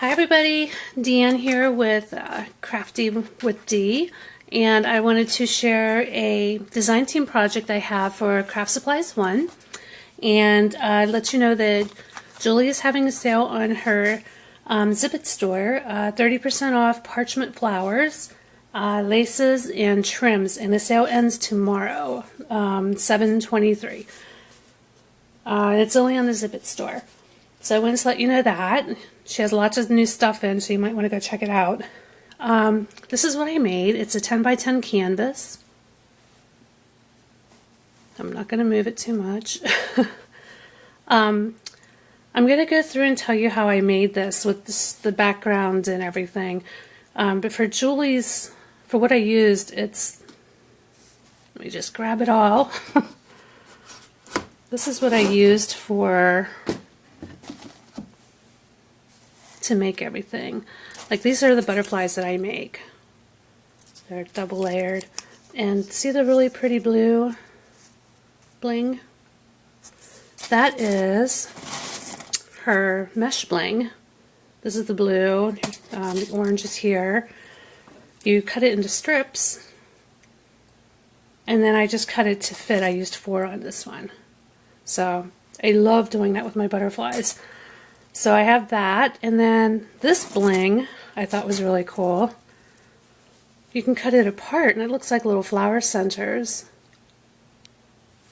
Hi everybody, Deanne here with Crafty with D, and I wanted to share a design team project I have for Craftsupplies1, and let you know that Julie is having a sale on her Zip It store, 30% off parchment flowers, laces, and trims, and the sale ends tomorrow, 7/23. It's only on the Zip It store. So I wanted to let you know that. She has lots of new stuff in, so you might want to go check it out. This is what I made. It's a 10 by 10 canvas. I'm not going to move it too much. I'm going to go through and tell you how I made this with the background and everything. But for Julie's, for what I used, let me just grab it all. This is what I used to make everything. Like, these are the butterflies that I make. They're double layered. And see the really pretty blue bling? That is her mesh bling. This is the blue. The orange is here. You cut it into strips, and then I just cut it to fit. I used 4 on this one. So I love doing that with my butterflies. So I have that, and then this bling I thought was really cool. You can cut it apart and it looks like little flower centers.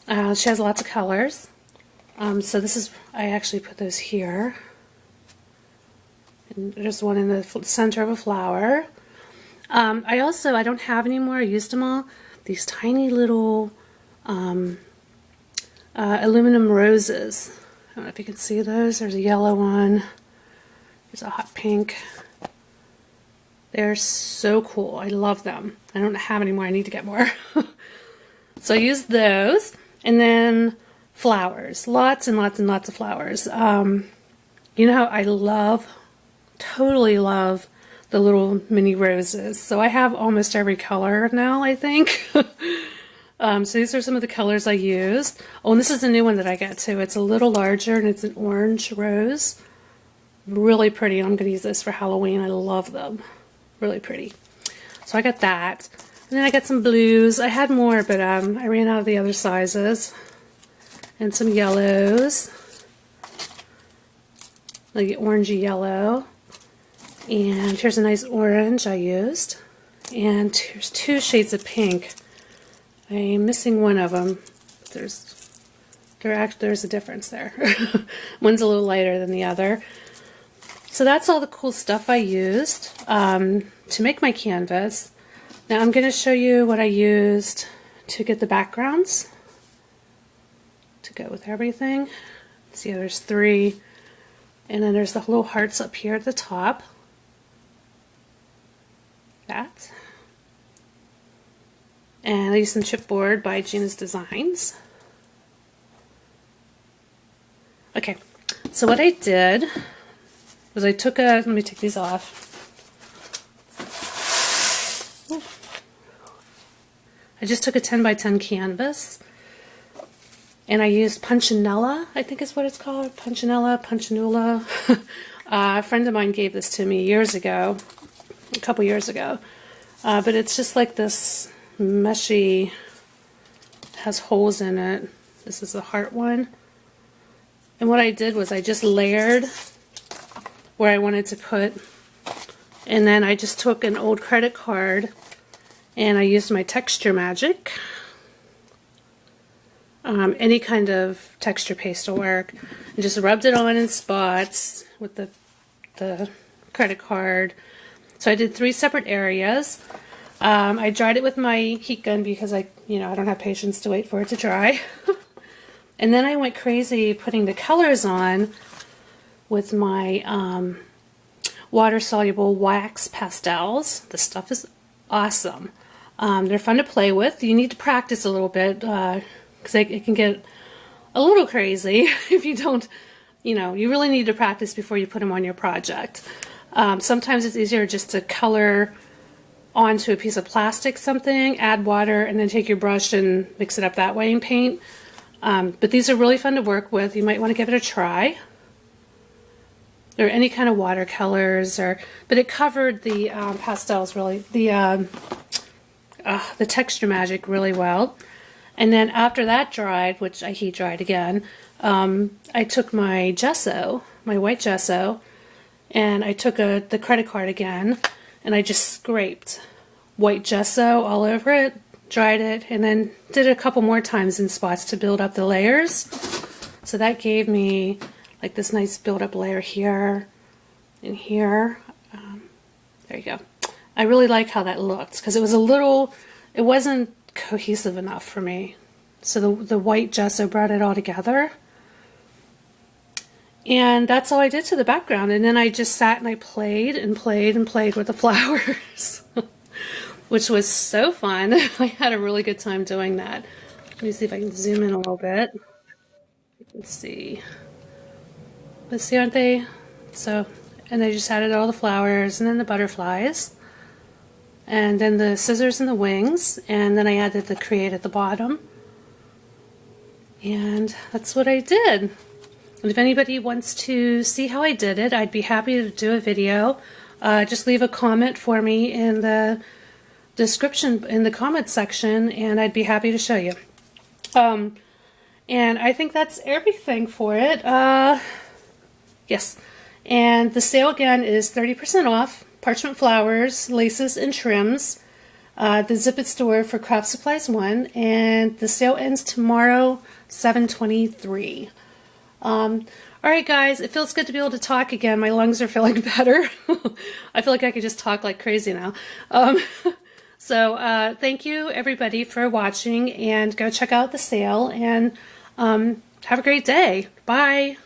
She has lots of colors. So this is, I actually put those here. And there's one in the center of a flower. I don't have any more, I used them all. These tiny little aluminum roses. I don't know if you can see those. There's a yellow one. There's a hot pink. They're so cool. I love them. I don't have any more. I need to get more. So I used those. And then flowers. Lots and lots and lots of flowers. You know how I totally love the little mini roses. So I have almost every color now, I think. So these are some of the colors I used. Oh, and this is a new one that I got too. It's a little larger and it's an orange rose. Really pretty. I'm going to use this for Halloween. I love them. Really pretty. So I got that. And then I got some blues. I had more, but I ran out of the other sizes. And some yellows. Like orangey yellow. And here's a nice orange I used. And here's 2 shades of pink. I'm missing one of them. There's a difference there. One's a little lighter than the other. So that's all the cool stuff I used to make my canvas. Now I'm going to show you what I used to get the backgrounds to go with everything. See, there's 3, and then there's the little hearts up here at the top. That. And I used some chipboard by Gina's Designs. Okay, so what I did was I took let me take these off. I just took a 10 by 10 canvas and I used Punchinella, I think is what it's called. Punchinella. A friend of mine gave this to me years ago, a couple years ago. But it's just like this meshy, has holes in it. This is the heart one. And what I did was I just layered where I wanted to put, and then I just took an old credit card and I used my texture magic. Any kind of texture paste will work. And just rubbed it on in spots with the credit card. So I did 3 separate areas. I dried it with my heat gun because I don't have patience to wait for it to dry. And then I went crazy putting the colors on with my water-soluble wax pastels. This stuff is awesome. They're fun to play with. You need to practice a little bit because it can get a little crazy if you don't, you really need to practice before you put them on your project. Sometimes it's easier just to color onto a piece of plastic something, add water, and then take your brush and mix it up that way and paint. But these are really fun to work with. You might want to give it a try. or any kind of watercolors, but it covered the pastels really, the texture magic really well. And then after that dried, which I heat dried again, I took my gesso, my white gesso, and I took the credit card again, and I just scraped white gesso all over it, dried it, and then did it a couple more times in spots to build up the layers. So that gave me like this nice build-up layer here and here. There you go. I really like how that looked because it wasn't cohesive enough for me. So the white gesso brought it all together. And that's all I did to the background. And then I just sat and I played and played and played with the flowers, which was so fun. I had a really good time doing that. Let me see if I can zoom in a little bit. You can see. But see, aren't they? So, and I just added all the flowers and then the butterflies. And then the scissors and the wings. And then I added the create at the bottom. And that's what I did. And if anybody wants to see how I did it, I'd be happy to do a video. Just leave a comment for me in the description, in the comment section, and I'd be happy to show you. And I think that's everything for it. Yes. And the sale again is 30% off. Parchment flowers, laces, and trims. The Zip It store for Craftsupplies1. And the sale ends tomorrow, 7/23. Alright guys, it feels good to be able to talk again. My lungs are feeling better. I feel like I could just talk like crazy now. So thank you everybody for watching, and go check out the sale, and have a great day. Bye!